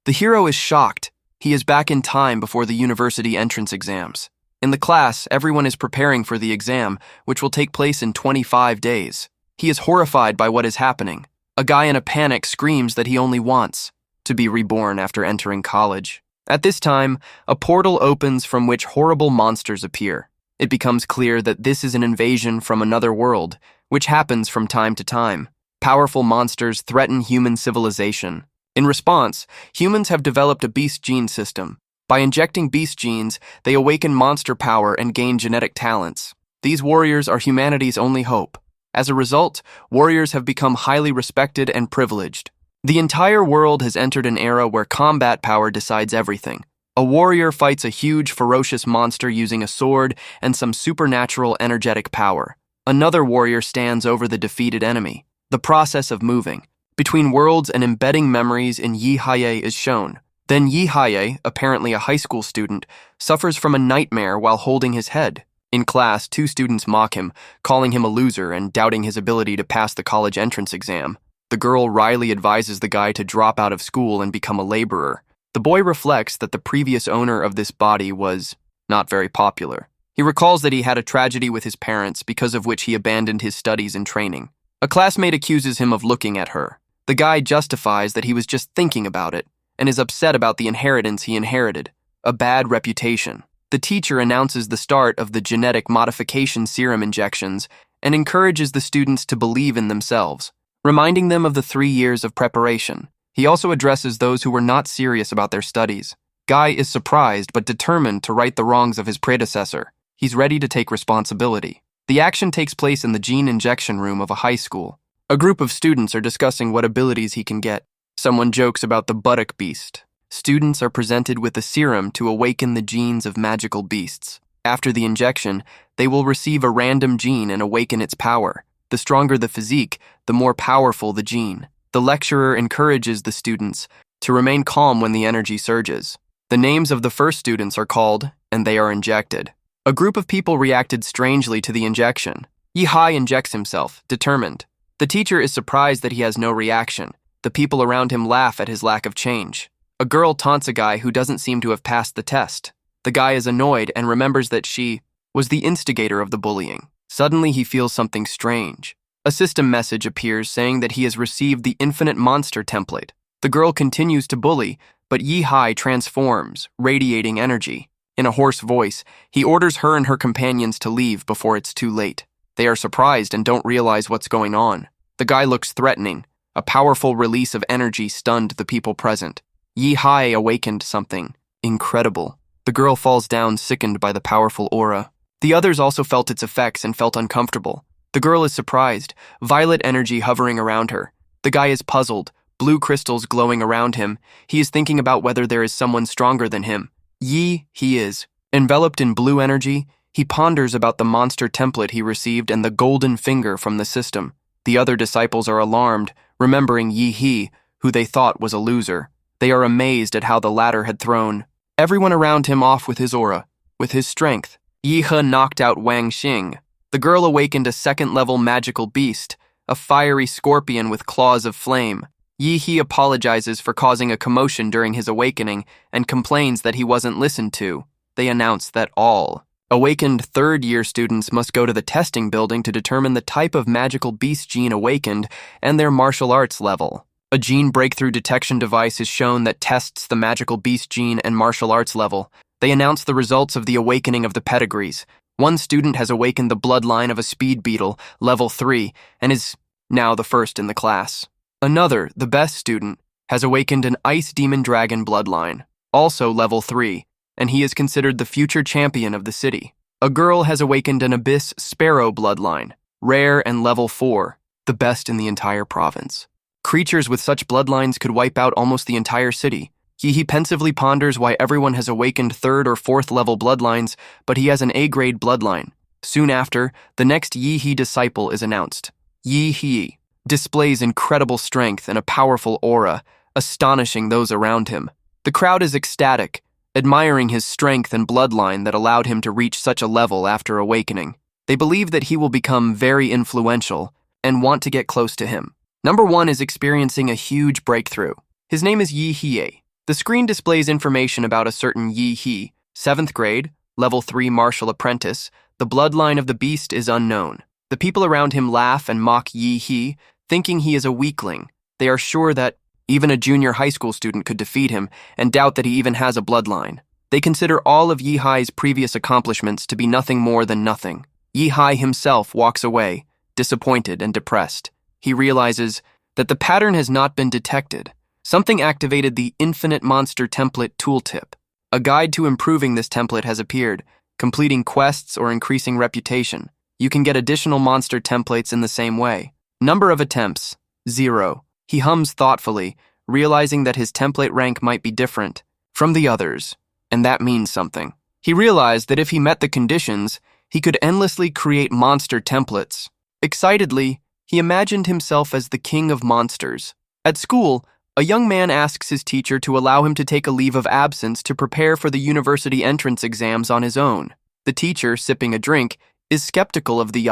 The hero is shocked. He is back in time before the university entrance exams. In the class, everyone is preparing for the exam, which will take place in 25 days. He is horrified by what is happening. A guy in a panic screams that he only wants to be reborn after entering college. At this time, a portal opens from which horrible monsters appear. It becomes clear that this is an invasion from another world, which happens from time to time. Powerful monsters threaten human civilization. In response, humans have developed a beast gene system. By injecting beast genes, they awaken monster power and gain genetic talents. These warriors are humanity's only hope. As a result, warriors have become highly respected and privileged. The entire world has entered an era where combat power decides everything. A warrior fights a huge, ferocious monster using a sword and some supernatural energetic power. Another warrior stands over the defeated enemy. The process of moving between worlds and embedding memories in Yi Haye is shown. Then Yi Haye, apparently a high school student, suffers from a nightmare while holding his head. In class, 2 students mock him, calling him a loser and doubting his ability to pass the college entrance exam. The girl wryly advises the guy to drop out of school and become a laborer. The boy reflects that the previous owner of this body was not very popular. He recalls that he had a tragedy with his parents, because of which he abandoned his studies and training. A classmate accuses him of looking at her. The guy justifies that he was just thinking about it, and is upset about the inheritance he inherited, a bad reputation. The teacher announces the start of the genetic modification serum injections and encourages the students to believe in themselves, reminding them of the 3 years of preparation. He also addresses those who were not serious about their studies. Guy is surprised but determined to right the wrongs of his predecessor. He's ready to take responsibility. The action takes place in the gene injection room of a high school. A group of students are discussing what abilities he can get. Someone jokes about the buttock beast. Students are presented with a serum to awaken the genes of magical beasts. After the injection, they will receive a random gene and awaken its power. The stronger the physique, the more powerful the gene. The lecturer encourages the students to remain calm when the energy surges. The names of the first students are called, and they are injected. A group of people reacted strangely to the injection. Yi Hai injects himself, determined. The teacher is surprised that he has no reaction. The people around him laugh at his lack of change. A girl taunts a guy who doesn't seem to have passed the test. The guy is annoyed and remembers that she was the instigator of the bullying. Suddenly he feels something strange. A system message appears saying that he has received the infinite monster template. The girl continues to bully, but Yi Hai transforms, radiating energy. In a hoarse voice, he orders her and her companions to leave before it's too late. They are surprised and don't realize what's going on. The guy looks threatening. A powerful release of energy stunned the people present. Yi Hai awakened something incredible. The girl falls down, sickened by the powerful aura. The others also felt its effects and felt uncomfortable. The girl is surprised, violet energy hovering around her. The guy is puzzled, blue crystals glowing around him. He is thinking about whether there is someone stronger than him. He is. Enveloped in blue energy, he ponders about the monster template he received and the golden finger from the system. The other disciples are alarmed, remembering He, who they thought was a loser. They are amazed at how the latter had thrown everyone around him off with his aura, with his strength. He knocked out Wang Xing. The girl awakened a 2nd-level magical beast, a fiery scorpion with claws of flame. He apologizes for causing a commotion during his awakening and complains that he wasn't listened to. They announce that all awakened 3rd-year students must go to the testing building to determine the type of magical beast gene awakened and their martial arts level. A gene breakthrough detection device is shown that tests the magical beast gene and martial arts level. They announce the results of the awakening of the pedigrees. One student has awakened the bloodline of a speed beetle, level 3, and is now the first in the class. Another, the best student, has awakened an ice demon dragon bloodline, also level 3, and he is considered the future champion of the city. A girl has awakened an abyss sparrow bloodline, rare and level 4, the best in the entire province. Creatures with such bloodlines could wipe out almost the entire city. He pensively ponders why everyone has awakened 3rd or 4th level bloodlines, but he has an A-grade bloodline. Soon after, the next Yi disciple is announced. Yi displays incredible strength and a powerful aura, astonishing those around him. The crowd is ecstatic, admiring his strength and bloodline that allowed him to reach such a level after awakening. They believe that he will become very influential and want to get close to him. Number 1 is experiencing a huge breakthrough. His name is Yi. The screen displays information about a certain Yi He, 7th grade, level 3 martial apprentice. The bloodline of the beast is unknown. The people around him laugh and mock Yi He, thinking he is a weakling. They are sure that even a junior high school student could defeat him and doubt that he even has a bloodline. They consider all of Yi Hai's previous accomplishments to be nothing more than nothing. Yi Hai himself walks away, disappointed and depressed. He realizes that the pattern has not been detected. Something activated the Infinite Monster Template tooltip. A guide to improving this template has appeared, completing quests or increasing reputation. You can get additional monster templates in the same way. Number of attempts, 0. He hums thoughtfully, realizing that his template rank might be different from the others, and that means something. He realized that if he met the conditions, he could endlessly create monster templates. Excitedly, he imagined himself as the king of monsters. At school, a young man asks his teacher to allow him to take a leave of absence to prepare for the university entrance exams on his own. The teacher, sipping a drink, is skeptical of the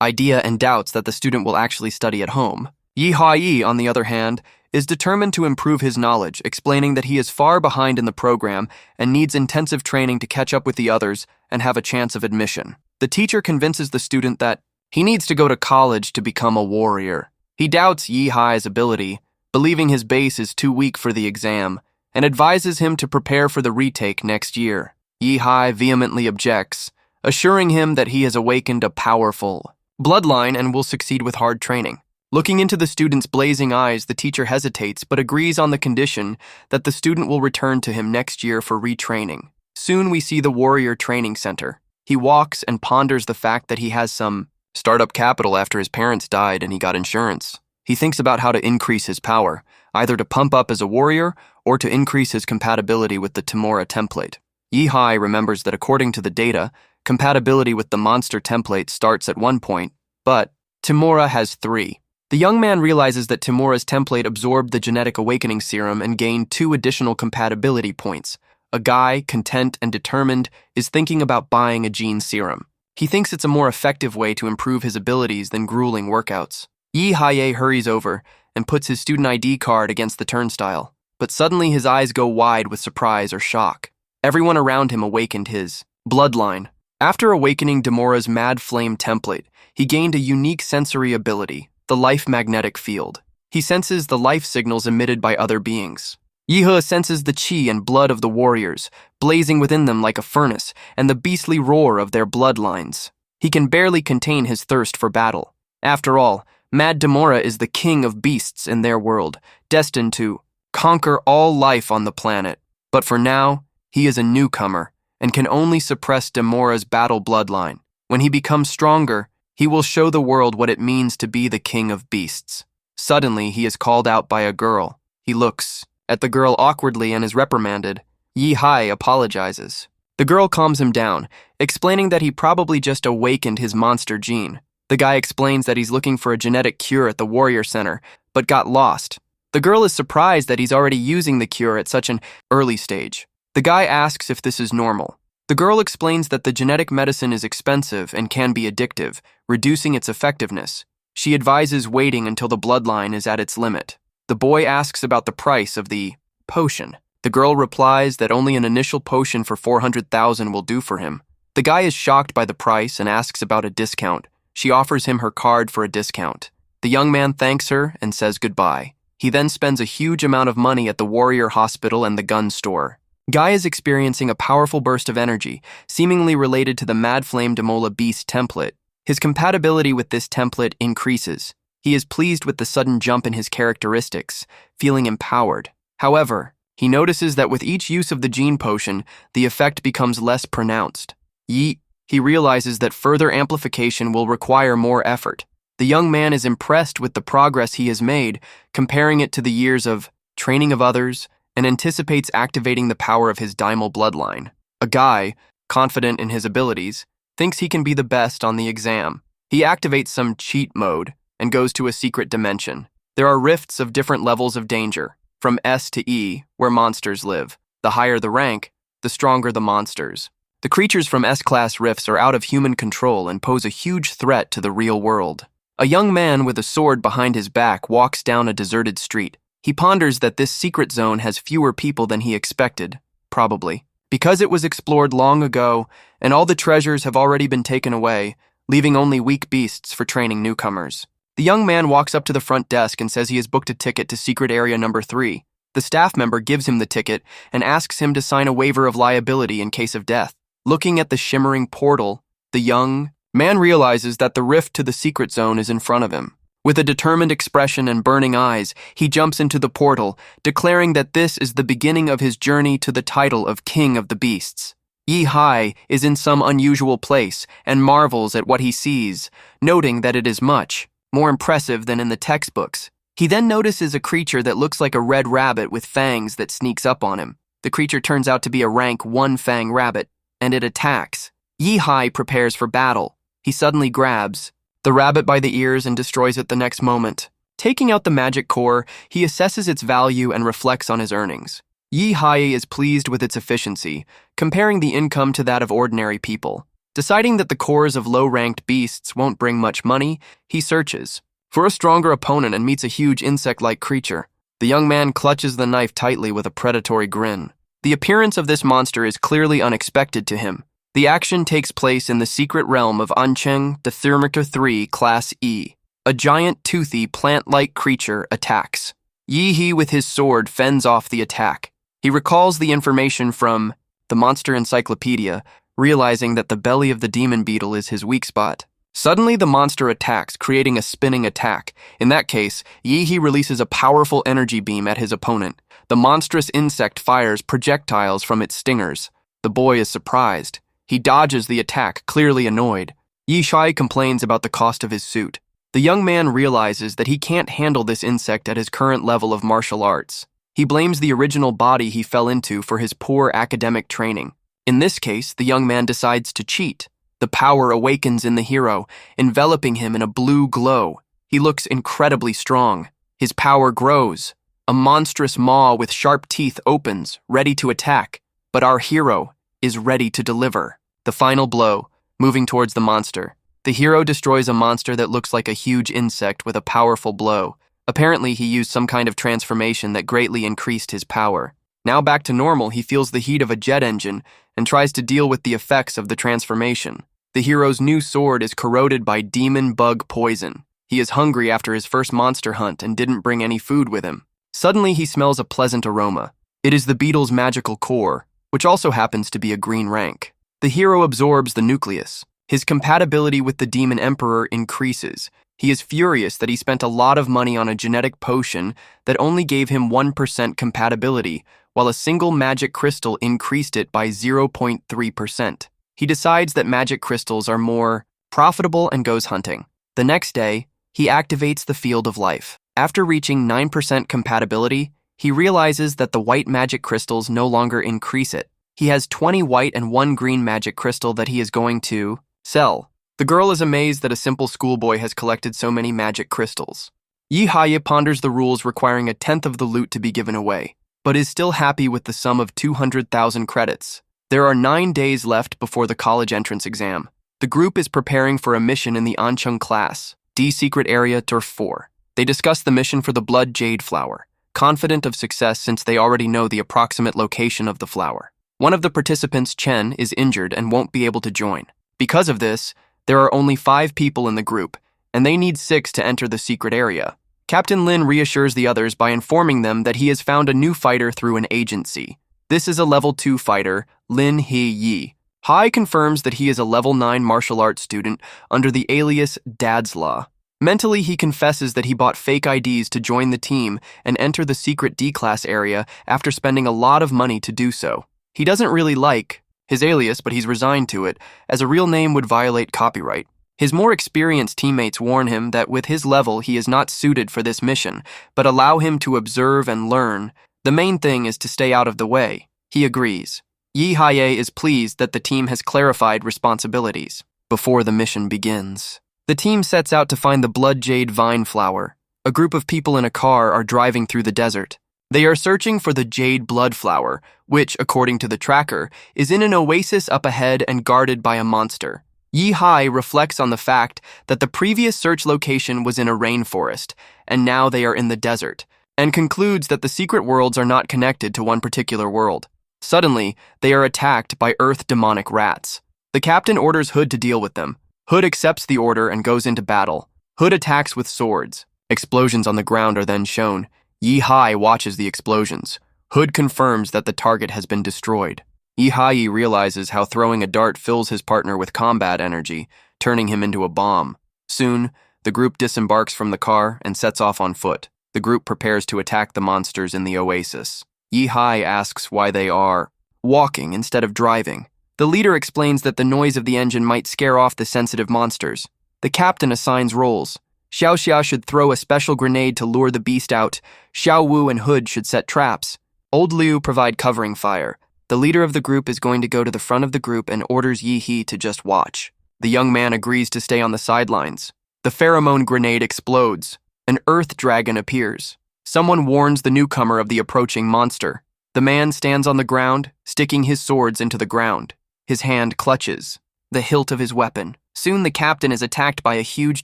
idea and doubts that the student will actually study at home. Yi Hai, on the other hand, is determined to improve his knowledge, explaining that he is far behind in the program and needs intensive training to catch up with the others and have a chance of admission. The teacher convinces the student that he needs to go to college to become a warrior. He doubts Yi Hai's ability, believing his base is too weak for the exam, and advises him to prepare for the retake next year. Yi Hai vehemently objects, assuring him that he has awakened a powerful bloodline and will succeed with hard training. Looking into the student's blazing eyes, the teacher hesitates but agrees on the condition that the student will return to him next year for retraining. Soon we see the warrior training center. He walks and ponders the fact that he has some startup capital after his parents died and he got insurance. He thinks about how to increase his power, either to pump up as a warrior or to increase his compatibility with the Temora template. Yi Hai remembers that according to the data, compatibility with the monster template starts at 1 point, but Temora has 3. The young man realizes that Temora's template absorbed the genetic awakening serum and gained 2 additional compatibility points. A guy, content and determined, is thinking about buying a gene serum. He thinks it's a more effective way to improve his abilities than grueling workouts. Yi Hai hurries over and puts his student ID card against the turnstile, but suddenly his eyes go wide with surprise or shock. Everyone around him awakened his bloodline. After awakening Demora's Mad Flame template, he gained a unique sensory ability, the life magnetic field. He senses the life signals emitted by other beings. Yi senses the chi and blood of the warriors, blazing within them like a furnace, and the beastly roar of their bloodlines. He can barely contain his thirst for battle. After all, Mad Demora is the king of beasts in their world, destined to conquer all life on the planet. But for now, he is a newcomer and can only suppress Demora's battle bloodline. When he becomes stronger, he will show the world what it means to be the king of beasts. Suddenly, he is called out by a girl. He looks at the girl awkwardly and is reprimanded. Yi Hai apologizes. The girl calms him down, explaining that he probably just awakened his monster gene. The guy explains that he's looking for a genetic cure at the Warrior Center, but got lost. The girl is surprised that he's already using the cure at such an early stage. The guy asks if this is normal. The girl explains that the genetic medicine is expensive and can be addictive, reducing its effectiveness. She advises waiting until the bloodline is at its limit. The boy asks about the price of the potion. The girl replies that only an initial potion for 400,000 will do for him. The guy is shocked by the price and asks about a discount. She offers him her card for a discount. The young man thanks her and says goodbye. He then spends a huge amount of money at the Warrior Hospital and the gun store. Guy is experiencing a powerful burst of energy, seemingly related to the Mad Flame Demola Beast template. His compatibility with this template increases. He is pleased with the sudden jump in his characteristics, feeling empowered. However, he notices that with each use of the gene potion, the effect becomes less pronounced. He realizes that further amplification will require more effort. The young man is impressed with the progress he has made, comparing it to the years of training of others, and anticipates activating the power of his Daimel bloodline. A guy, confident in his abilities, thinks he can be the best on the exam. He activates some cheat mode and goes to a secret dimension. There are rifts of different levels of danger, from S to E, where monsters live. The higher the rank, the stronger the monsters. The creatures from S-class rifts are out of human control and pose a huge threat to the real world. A young man with a sword behind his back walks down a deserted street. He ponders that this secret zone has fewer people than he expected, probably, because it was explored long ago and all the treasures have already been taken away, leaving only weak beasts for training newcomers. The young man walks up to the front desk and says he has booked a ticket to secret area number 3. The staff member gives him the ticket and asks him to sign a waiver of liability in case of death. Looking at the shimmering portal, the young man realizes that the rift to the secret zone is in front of him. With a determined expression and burning eyes, he jumps into the portal, declaring that this is the beginning of his journey to the title of King of the Beasts. Yi Hai is in some unusual place and marvels at what he sees, noting that it is much more impressive than in the textbooks. He then notices a creature that looks like a red rabbit with fangs that sneaks up on him. The creature turns out to be a rank 1-fang rabbit, and it attacks. Yi Hai prepares for battle. He suddenly grabs the rabbit by the ears and destroys it the next moment. Taking out the magic core, he assesses its value and reflects on his earnings. Yi Hai is pleased with its efficiency, comparing the income to that of ordinary people. Deciding that the cores of low-ranked beasts won't bring much money, he searches for a stronger opponent and meets a huge insect-like creature. The young man clutches the knife tightly with a predatory grin. The appearance of this monster is clearly unexpected to him. The action takes place in the secret realm of Ancheng, the Thermometer 3, Class E. A giant, toothy, plant-like creature attacks. Yi He with his sword fends off the attack. He recalls the information from the Monster Encyclopedia, realizing that the belly of the demon beetle is his weak spot. Suddenly, the monster attacks, creating a spinning attack. In that case, Yi He releases a powerful energy beam at his opponent. The monstrous insect fires projectiles from its stingers. The boy is surprised. He dodges the attack, clearly annoyed. Yi Hai complains about the cost of his suit. The young man realizes that he can't handle this insect at his current level of martial arts. He blames the original body he fell into for his poor academic training. In this case, the young man decides to cheat. The power awakens in the hero, enveloping him in a blue glow. He looks incredibly strong. His power grows. A monstrous maw with sharp teeth opens, ready to attack. But our hero is ready to deliver. The final blow, moving towards the monster. The hero destroys a monster that looks like a huge insect with a powerful blow. Apparently, he used some kind of transformation that greatly increased his power. Now back to normal, he feels the heat of a jet engine and tries to deal with the effects of the transformation. The hero's new sword is corroded by demon bug poison. He is hungry after his first monster hunt and didn't bring any food with him. Suddenly, he smells a pleasant aroma. It is the beetle's magical core, which also happens to be a green rank. The hero absorbs the nucleus. His compatibility with the demon emperor increases. He is furious that he spent a lot of money on a genetic potion that only gave him 1% compatibility, while a single magic crystal increased it by 0.3%. He decides that magic crystals are more profitable and goes hunting. The next day, he activates the field of life. After reaching 9% compatibility, he realizes that the white magic crystals no longer increase it. He has 20 white and 1 green magic crystal that he is going to sell. The girl is amazed that a simple schoolboy has collected so many magic crystals. Yi Hai ponders the rules requiring 1/10 of the loot to be given away, but is still happy with the sum of 200,000 credits. There are 9 days left before the college entrance exam. The group is preparing for a mission in the Ancheng class, D Secret Area Turf 4. They discuss the mission for the blood jade flower, confident of success since they already know the approximate location of the flower. One of the participants, Chen, is injured and won't be able to join. Because of this, there are only 5 people in the group, and they need 6 to enter the secret area. Captain Lin reassures the others by informing them that he has found a new fighter through an agency. This is a level 2 fighter, Lin He Yi. Hai confirms that he is a level 9 martial arts student under the alias Dad's Law. Mentally, he confesses that he bought fake IDs to join the team and enter the secret D-class area after spending a lot of money to do so. He doesn't really like his alias, but he's resigned to it, as a real name would violate copyright. His more experienced teammates warn him that with his level, he is not suited for this mission, but allow him to observe and learn. The main thing is to stay out of the way. He agrees. Yi Hai is pleased that the team has clarified responsibilities. Before the mission begins, the team sets out to find the blood jade vine flower. A group of people in a car are driving through the desert. They are searching for the jade blood flower, which, according to the tracker, is in an oasis up ahead and guarded by a monster. Yi Hai reflects on the fact that the previous search location was in a rainforest, and now they are in the desert. and concludes that the secret worlds are not connected to one particular world. Suddenly, they are attacked by Earth demonic rats. The captain orders Hood to deal with them. Hood accepts the order and goes into battle. Hood attacks with swords. Explosions on the ground are then shown. Yi-Hai watches the explosions. Hood confirms that the target has been destroyed. Yi-Hai realizes how throwing a dart fills his partner with combat energy, turning him into a bomb. Soon, the group disembarks from the car and sets off on foot. The group prepares to attack the monsters in the oasis. Yi-Hai asks why they are walking instead of driving. The leader explains that the noise of the engine might scare off the sensitive monsters. The captain assigns roles. Xiao Xia should throw a special grenade to lure the beast out. Xiao Wu and Hood should set traps. Old Liu provide covering fire. The leader of the group is going to go to the front of the group and orders Yi-He to just watch. The young man agrees to stay on the sidelines. The pheromone grenade explodes. An earth dragon appears. Someone warns the newcomer of the approaching monster. The man stands on the ground, sticking his swords into the ground. His hand clutches the hilt of his weapon. Soon the captain is attacked by a huge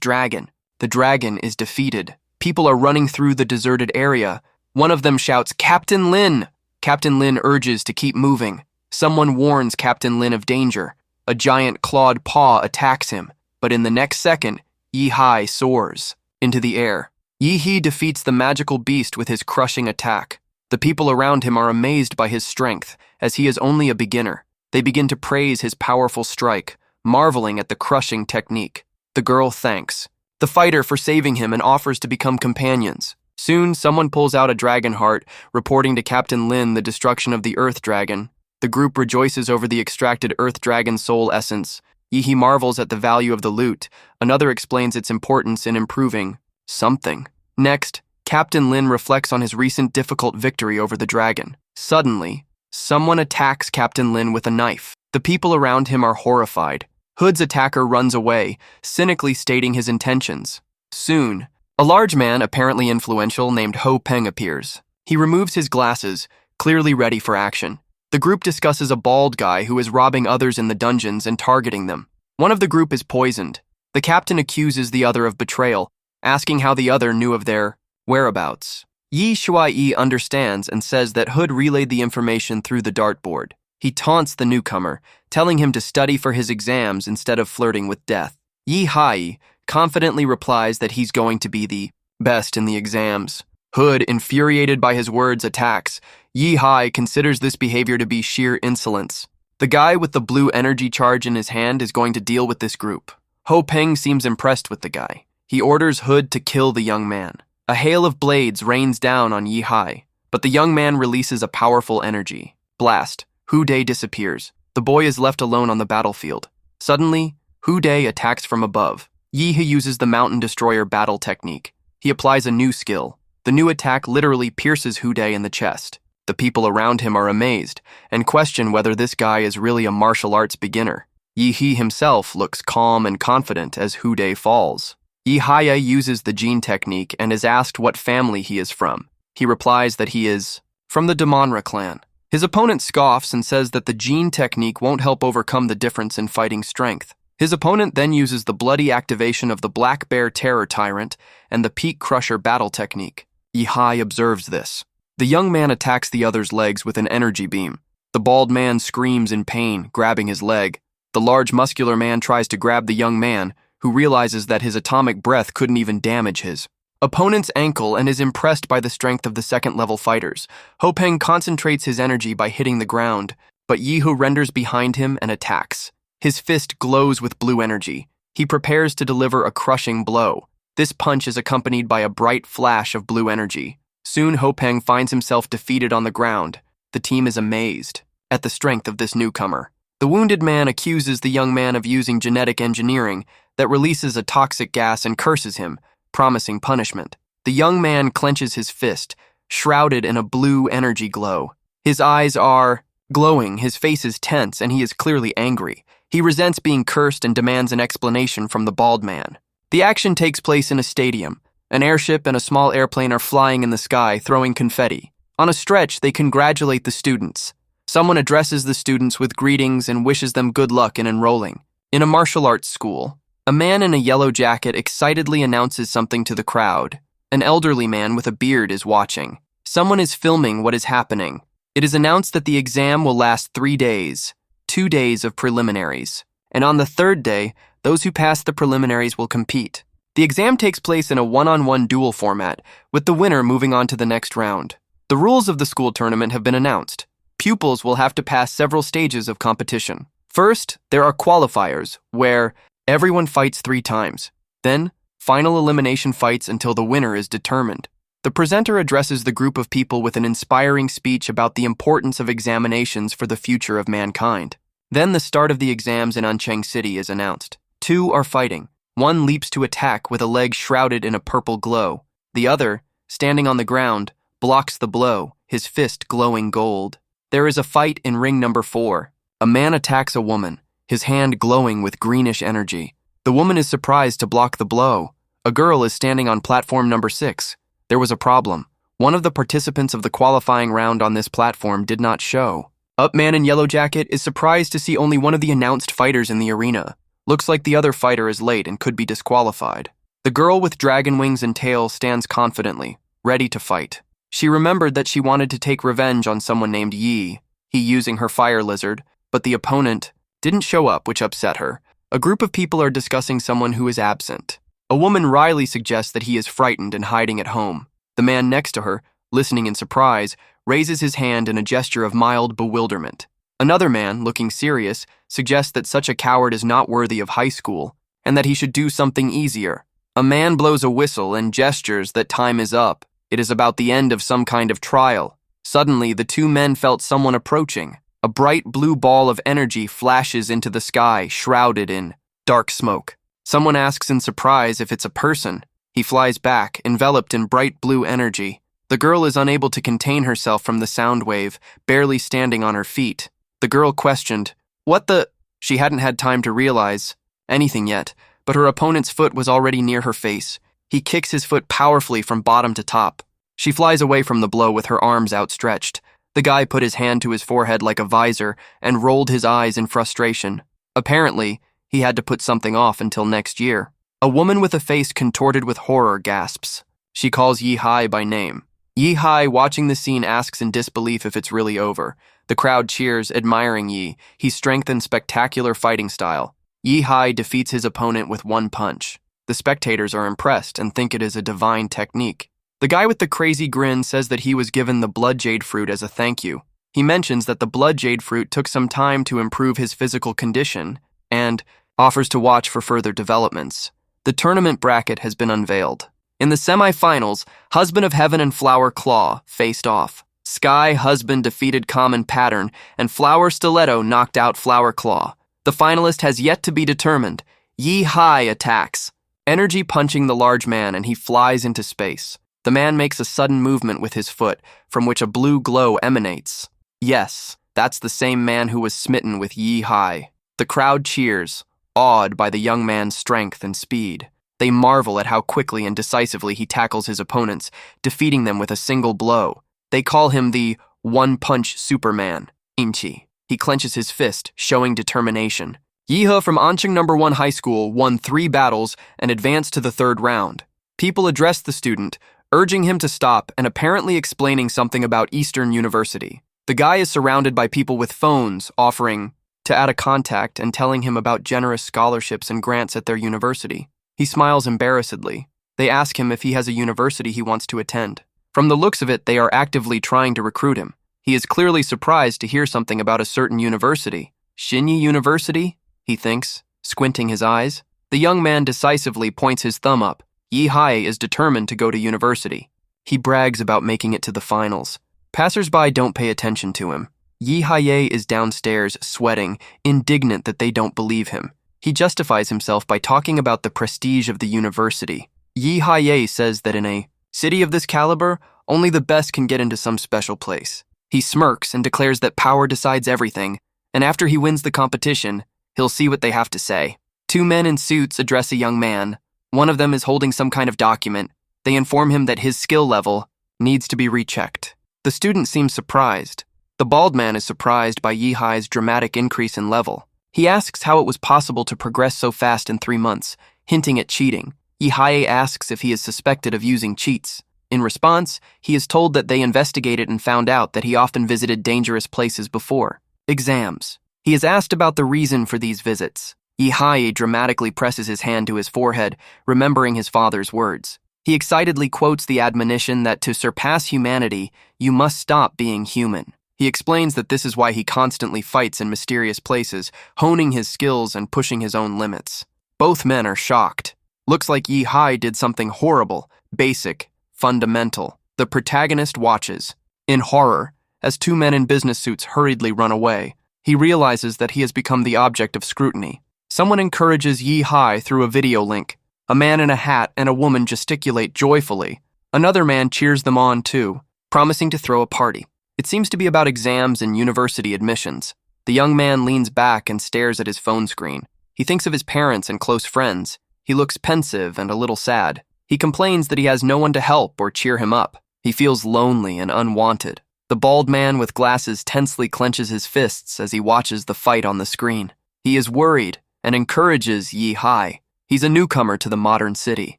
dragon. The dragon is defeated. People are running through the deserted area. One of them shouts, "Captain Lin!" Captain Lin urges to keep moving. Someone warns Captain Lin of danger. A giant clawed paw attacks him, but in the next second, Yi-Hai soars into the air. Yi-He defeats the magical beast with his crushing attack. The people around him are amazed by his strength, as he is only a beginner. They begin to praise his powerful strike, marveling at the crushing technique. The girl thanks the fighter for saving him and offers to become companions. Soon, someone pulls out a dragon heart, reporting to Captain Lin the destruction of the Earth Dragon. The group rejoices over the extracted Earth Dragon soul essence. Yi-He marvels at the value of the loot. Another explains its importance in improving something. Next, Captain Lin reflects on his recent difficult victory over the dragon. Suddenly, someone attacks Captain Lin with a knife. The people around him are horrified. Hood's attacker runs away, cynically stating his intentions. Soon, a large man, apparently influential, named Ho Peng appears. He removes his glasses, clearly ready for action. The group discusses a bald guy who is robbing others in the dungeons and targeting them. One of the group is poisoned. The captain accuses the other of betrayal, asking how the other knew of their whereabouts. Yi Shuai understands and says that Hood relayed the information through the dartboard. He taunts the newcomer, telling him to study for his exams instead of flirting with death. Yi-Hai confidently replies that he's going to be the best in the exams. Hood, infuriated by his words, attacks. Yi-Hai considers this behavior to be sheer insolence. The guy with the blue energy charge in his hand is going to deal with this group. Ho Peng seems impressed with the guy. He orders Hood to kill the young man. A hail of blades rains down on Yi-Hai, but the young man releases a powerful energy. Blast. Hu-Day disappears. The boy is left alone on the battlefield. Suddenly, Hu-Day attacks from above. Yi-He uses the Mountain Destroyer battle technique. He applies a new skill. The new attack literally pierces Hu-Day in the chest. The people around him are amazed and question whether this guy is really a martial arts beginner. Yi-He himself looks calm and confident as Hu-Day falls. Yi-Hai uses the gene technique and is asked what family he is from. He replies that he is from the Damonra clan. His opponent scoffs and says that the gene technique won't help overcome the difference in fighting strength. His opponent then uses the bloody activation of the Black Bear Terror Tyrant and the Peak Crusher battle technique. Yi-Hai observes this. The young man attacks the other's legs with an energy beam. The bald man screams in pain, grabbing his leg. The large muscular man tries to grab the young man, who realizes that his atomic breath couldn't even damage his opponent's ankle and is impressed by the strength of the second-level fighters. Ho Peng concentrates his energy by hitting the ground, but Yi-Hu renders behind him and attacks. His fist glows with blue energy. He prepares to deliver a crushing blow. This punch is accompanied by a bright flash of blue energy. Soon Ho Peng finds himself defeated on the ground. The team is amazed at the strength of this newcomer. The wounded man accuses the young man of using genetic engineering that releases a toxic gas and curses him, promising punishment. The young man clenches his fist, shrouded in a blue energy glow. His eyes are glowing, his face is tense, and he is clearly angry. He resents being cursed and demands an explanation from the bald man. The action takes place in a stadium. An airship and a small airplane are flying in the sky, throwing confetti. On a stretch, they congratulate the students. Someone addresses the students with greetings and wishes them good luck in enrolling. In a martial arts school, a man in a yellow jacket excitedly announces something to the crowd. An elderly man with a beard is watching. Someone is filming what is happening. It is announced that the exam will last 3 days, 2 days of preliminaries. And on the third day, those who pass the preliminaries will compete. The exam takes place in a one-on-one duel format, with the winner moving on to the next round. The rules of the school tournament have been announced. Pupils will have to pass several stages of competition. First, there are qualifiers, where everyone fights 3 times. Then, final elimination fights until the winner is determined. The presenter addresses the group of people with an inspiring speech about the importance of examinations for the future of mankind. Then the start of the exams in Ancheng City is announced. 2 are fighting. One leaps to attack with a leg shrouded in a purple glow. The other, standing on the ground, blocks the blow, his fist glowing gold. There is a fight in ring number 4. A man attacks a woman, his hand glowing with greenish energy. The woman is surprised to block the blow. A girl is standing on platform number 6. There was a problem. One of the participants of the qualifying round on this platform did not show. Up man in yellow jacket is surprised to see only one of the announced fighters in the arena. Looks like the other fighter is late and could be disqualified. The girl with dragon wings and tail stands confidently, ready to fight. She remembered that she wanted to take revenge on someone named Yi, he using her fire lizard, but the opponent didn't show up, which upset her. A group of people are discussing someone who is absent. A woman wryly suggests that he is frightened and hiding at home. The man next to her, listening in surprise, raises his hand in a gesture of mild bewilderment. Another man, looking serious, suggests that such a coward is not worthy of high school, and that he should do something easier. A man blows a whistle and gestures that time is up. It is about the end of some kind of trial. Suddenly, the 2 men felt someone approaching. A bright blue ball of energy flashes into the sky, shrouded in dark smoke. Someone asks in surprise if it's a person. He flies back, enveloped in bright blue energy. The girl is unable to contain herself from the sound wave, barely standing on her feet. The girl questioned, "What the?" She hadn't had time to realize anything yet, but her opponent's foot was already near her face. He kicks his foot powerfully from bottom to top. She flies away from the blow with her arms outstretched. The guy put his hand to his forehead like a visor and rolled his eyes in frustration. Apparently, he had to put something off until next year. A woman with a face contorted with horror gasps. She calls Yi Hai by name. Yi Hai, watching the scene, asks in disbelief if it's really over. The crowd cheers, admiring Yi. He strengthens spectacular fighting style. Yi Hai defeats his opponent with 1 punch. The spectators are impressed and think it is a divine technique. The guy with the crazy grin says that he was given the blood jade fruit as a thank you. He mentions that the blood jade fruit took some time to improve his physical condition and offers to watch for further developments. The tournament bracket has been unveiled. In the semifinals, Husband of Heaven and Flower Claw faced off. Sky Husband defeated Common Pattern, and Flower Stiletto knocked out Flower Claw. The finalist has yet to be determined. Yi Hai attacks, energy punching the large man, and he flies into space. The man makes a sudden movement with his foot, from which a blue glow emanates. Yes, that's the same man who was smitten with Yi Hai. The crowd cheers, awed by the young man's strength and speed. They marvel at how quickly and decisively he tackles his opponents, defeating them with a single blow. They call him the one-punch Superman, Inchi. He clenches his fist, showing determination. Yihe from Ancheng No. 1 High School won 3 battles and advanced to the 3rd round. People addressed the student, urging him to stop and apparently explaining something about Eastern University. The guy is surrounded by people with phones offering to add a contact and telling him about generous scholarships and grants at their university. He smiles embarrassedly. They ask him if he has a university he wants to attend. From the looks of it, they are actively trying to recruit him. He is clearly surprised to hear something about a certain university. Shinyi University? He thinks, squinting his eyes. The young man decisively points his thumb up. Yi Hai is determined to go to university. He brags about making it to the finals. Passers-by don't pay attention to him. Yi Hai is downstairs, sweating, indignant that they don't believe him. He justifies himself by talking about the prestige of the university. Yi Hai says that in a city of this caliber, only the best can get into some special place. He smirks and declares that power decides everything, and after he wins the competition, he'll see what they have to say. 2 men in suits address a young man. One of them is holding some kind of document. They inform him that his skill level needs to be rechecked. The student seems surprised. The bald man is surprised by Yi Hai's dramatic increase in level. He asks how it was possible to progress so fast in 3 months, hinting at cheating. Yihae asks if he is suspected of using cheats. In response, he is told that they investigated and found out that he often visited dangerous places before. Exams. He is asked about the reason for these visits. Yihae dramatically presses his hand to his forehead, remembering his father's words. He excitedly quotes the admonition that to surpass humanity, you must stop being human. He explains that this is why he constantly fights in mysterious places, honing his skills and pushing his own limits. Both men are shocked. Looks like Yihae did something horrible, basic, fundamental. The protagonist watches. In horror, as two men in business suits hurriedly run away, he realizes that he has become the object of scrutiny. Someone encourages Yihae through a video link. A man in a hat and a woman gesticulate joyfully. Another man cheers them on too, promising to throw a party. It seems to be about exams and university admissions. The young man leans back and stares at his phone screen. He thinks of his parents and close friends. He looks pensive and a little sad. He complains that he has no one to help or cheer him up. He feels lonely and unwanted. The bald man with glasses tensely clenches his fists as he watches the fight on the screen. He is worried and encourages Yihae. He's a newcomer to the modern city.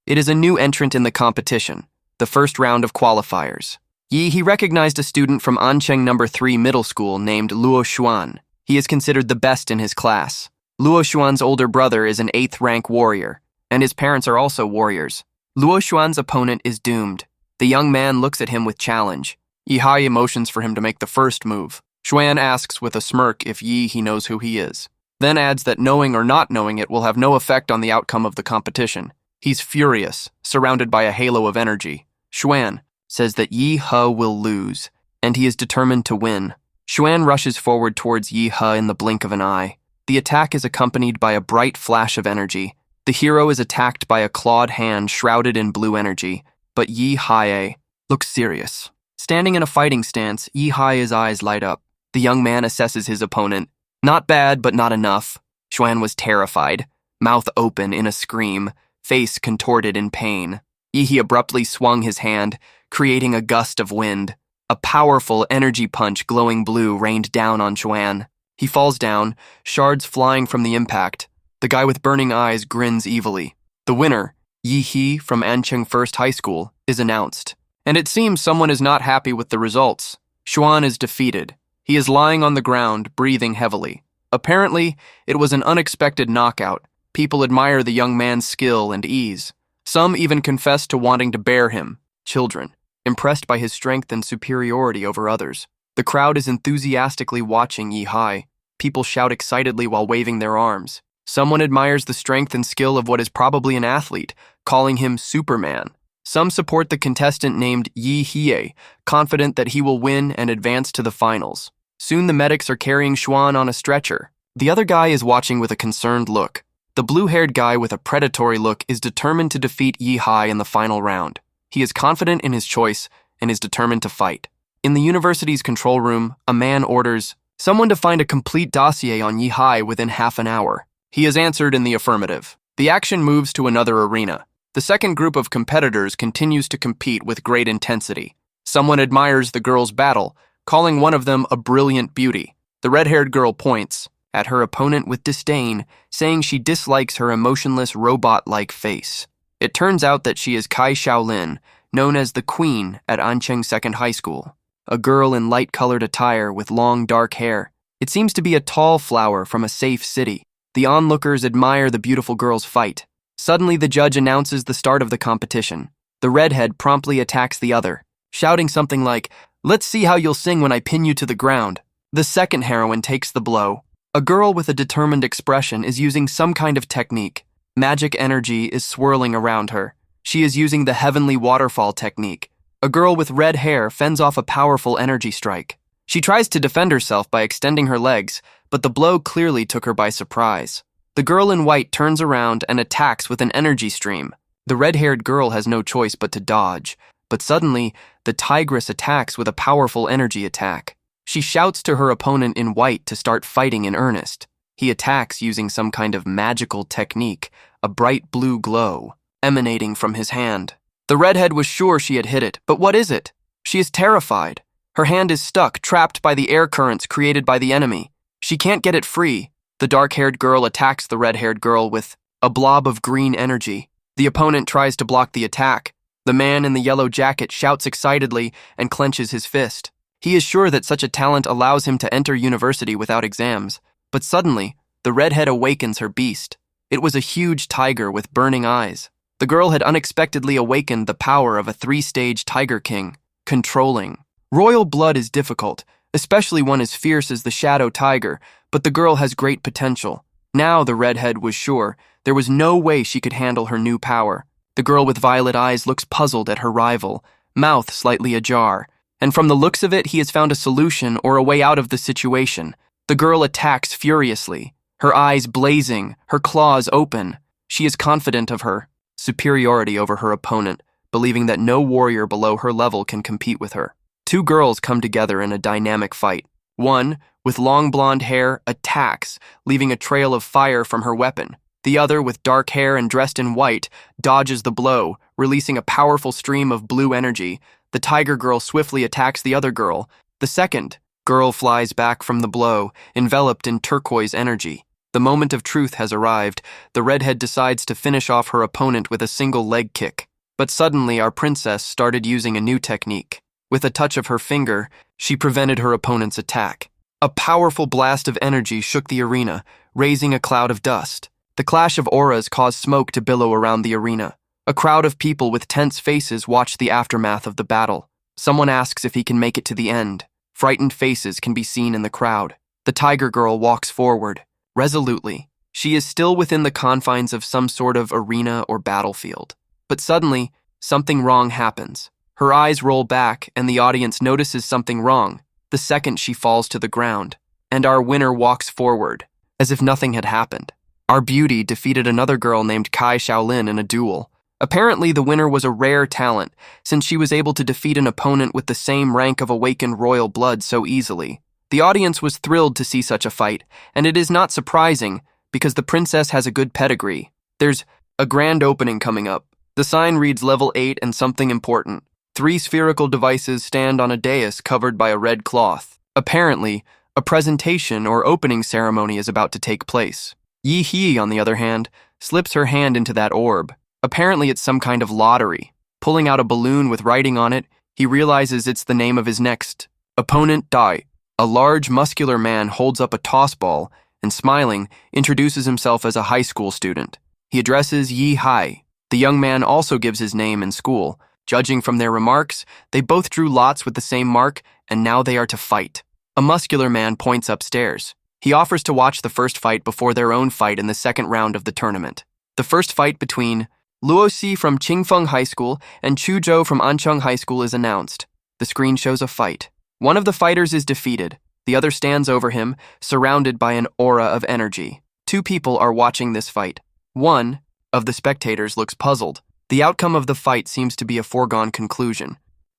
It is a new entrant in the competition, the first round of qualifiers. He recognized a student from Ancheng No. 3 Middle School named Luo Xuan. He is considered the best in his class. Luo Xuan's older brother is an 8th rank warrior, and his parents are also warriors. Luo Xuan's opponent is doomed. The young man looks at him with challenge. Yihae motions for him to make the first move. Xuan asks with a smirk if he knows who he is, then adds that knowing or not knowing it will have no effect on the outcome of the competition. He's furious, surrounded by a halo of energy. Xuan says that Yihae will lose, and he is determined to win. Xuan rushes forward towards Yihae in the blink of an eye. The attack is accompanied by a bright flash of energy. The hero is attacked by a clawed hand shrouded in blue energy, but Yihae looks serious. Standing in a fighting stance, Yihae's eyes light up. The young man assesses his opponent. Not bad, but not enough. Xuan was terrified, mouth open in a scream, face contorted in pain. Yihae abruptly swung his hand, creating a gust of wind. A powerful energy punch glowing blue rained down on Xuan. He falls down, shards flying from the impact. The guy with burning eyes grins evilly. The winner, Yihae from Ancheng First High School, is announced. And it seems someone is not happy with the results. Xuan is defeated. He is lying on the ground, breathing heavily. Apparently, it was an unexpected knockout. People admire the young man's skill and ease. Some even confess to wanting to bear him, children, impressed by his strength and superiority over others. The crowd is enthusiastically watching Yihae. People shout excitedly while waving their arms. Someone admires the strength and skill of what is probably an athlete, calling him Superman. Some support the contestant named Yihae, confident that he will win and advance to the finals. Soon the medics are carrying Xuan on a stretcher. The other guy is watching with a concerned look. The blue-haired guy with a predatory look is determined to defeat Yihae in the final round. He is confident in his choice and is determined to fight. In the university's control room, a man orders someone to find a complete dossier on Yihae within half an hour. He is answered in the affirmative. The action moves to another arena. The second group of competitors continues to compete with great intensity. Someone admires the girl's battle, calling one of them a brilliant beauty. The red-haired girl points at her opponent with disdain, saying she dislikes her emotionless, robot-like face. It turns out that she is Kai Shaolin, known as the Queen at Ancheng Second High School, a girl in light-colored attire with long, dark hair. It seems to be a tall flower from a safe city. The onlookers admire the beautiful girl's fight. Suddenly, the judge announces the start of the competition. The redhead promptly attacks the other, shouting something like, "Let's see how you'll sing when I pin you to the ground." The second heroine takes the blow. A girl with a determined expression is using some kind of technique. Magic energy is swirling around her. She is using the heavenly waterfall technique. A girl with red hair fends off a powerful energy strike. She tries to defend herself by extending her legs, but the blow clearly took her by surprise. The girl in white turns around and attacks with an energy stream. The red-haired girl has no choice but to dodge, but suddenly, the tigress attacks with a powerful energy attack. She shouts to her opponent in white to start fighting in earnest. He attacks using some kind of magical technique, a bright blue glow emanating from his hand. The redhead was sure she had hit it, but what is it? She is terrified. Her hand is stuck, trapped by the air currents created by the enemy. She can't get it free. The dark-haired girl attacks the red-haired girl with a blob of green energy. The opponent tries to block the attack. The man in the yellow jacket shouts excitedly and clenches his fist. He is sure that such a talent allows him to enter university without exams. But suddenly, the redhead awakens her beast. It was a huge tiger with burning eyes. The girl had unexpectedly awakened the power of a 3-stage tiger king. Controlling. Royal blood is difficult, especially one as fierce as the shadow tiger, but the girl has great potential. Now the redhead was sure there was no way she could handle her new power. The girl with violet eyes looks puzzled at her rival, mouth slightly ajar, and from the looks of it he has found a solution or a way out of the situation. The girl attacks furiously, her eyes blazing, her claws open. She is confident of her superiority over her opponent, believing that no warrior below her level can compete with her. Two girls come together in a dynamic fight. One, with long blonde hair, attacks, leaving a trail of fire from her weapon. The other, with dark hair and dressed in white, dodges the blow, releasing a powerful stream of blue energy. The tiger girl swiftly attacks the other girl. The second girl flies back from the blow, enveloped in turquoise energy. The moment of truth has arrived. The redhead decides to finish off her opponent with a single leg kick. But suddenly our princess started using a new technique. With a touch of her finger, she prevented her opponent's attack. A powerful blast of energy shook the arena, raising a cloud of dust. The clash of auras caused smoke to billow around the arena. A crowd of people with tense faces watch the aftermath of the battle. Someone asks if he can make it to the end. Frightened faces can be seen in the crowd. The tiger girl walks forward, resolutely. She is still within the confines of some sort of arena or battlefield. But suddenly, something wrong happens. Her eyes roll back, and the audience notices something wrong. The second she falls to the ground, and our winner walks forward, as if nothing had happened. Our beauty defeated another girl named Kai Shaolin in a duel. Apparently, the winner was a rare talent, since she was able to defeat an opponent with the same rank of awakened royal blood so easily. The audience was thrilled to see such a fight, and it is not surprising, because the princess has a good pedigree. There's a grand opening coming up. The sign reads level 8 and something important. 3 spherical devices stand on a dais covered by a red cloth. Apparently, a presentation or opening ceremony is about to take place. Yi He, on the other hand, slips her hand into that orb. Apparently it's some kind of lottery. Pulling out a balloon with writing on it, he realizes it's the name of his next opponent, Dai. A large, muscular man holds up a toss ball and, smiling, introduces himself as a high school student. He addresses Yi Hai. The young man also gives his name and school. Judging from their remarks, they both drew lots with the same mark, and now they are to fight. A muscular man points upstairs. He offers to watch the first fight before their own fight in the second round of the tournament. The first fight between Luo Si from Qingfeng High School and Chu Zhou from Ancheng High School is announced. The screen shows a fight. One of the fighters is defeated. The other stands over him, surrounded by an aura of energy. 2 people are watching this fight. One of the spectators looks puzzled. The outcome of the fight seems to be a foregone conclusion.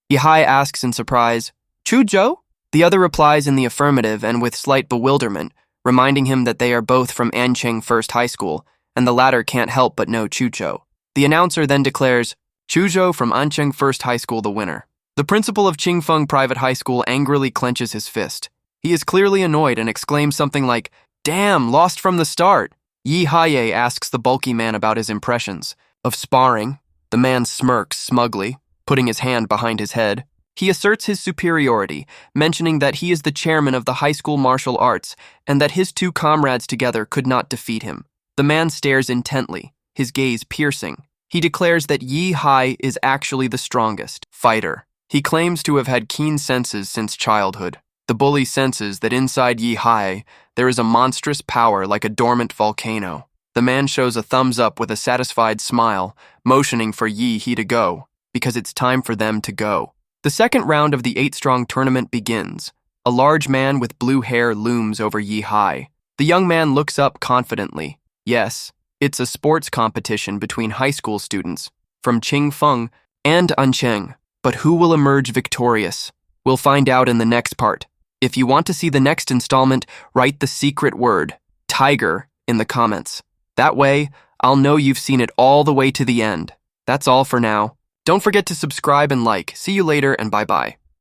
Yihai asks in surprise, "Chu Zhou?" The other replies in the affirmative and with slight bewilderment, reminding him that they are both from Ancheng First High School, and the latter can't help but know Chu Zhou. The announcer then declares Chu Zhou from Ancheng First High School the winner. The principal of Qingfeng Private High School angrily clenches his fist. He is clearly annoyed and exclaims something like, "Damn, lost from the start." Yi Haye asks the bulky man about his impressions of sparring. The man smirks smugly, putting his hand behind his head. He asserts his superiority, mentioning that he is the chairman of the high school martial arts and that his 2 comrades together could not defeat him. The man stares intently, his gaze piercing. He declares that Yi Hai is actually the strongest fighter. He claims to have had keen senses since childhood. The bully senses that inside Yi Hai there is a monstrous power like a dormant volcano. The man shows a thumbs up with a satisfied smile, motioning for Yi He to go, because it's time for them to go. The second round of the 8-strong tournament begins. A large man with blue hair looms over Yi Hai. The young man looks up confidently. Yes, it's a sports competition between high school students from Qingfeng and Ancheng. But who will emerge victorious? We'll find out in the next part. If you want to see the next installment, write the secret word, tiger, in the comments. That way, I'll know you've seen it all the way to the end. That's all for now. Don't forget to subscribe and like. See you later and bye-bye.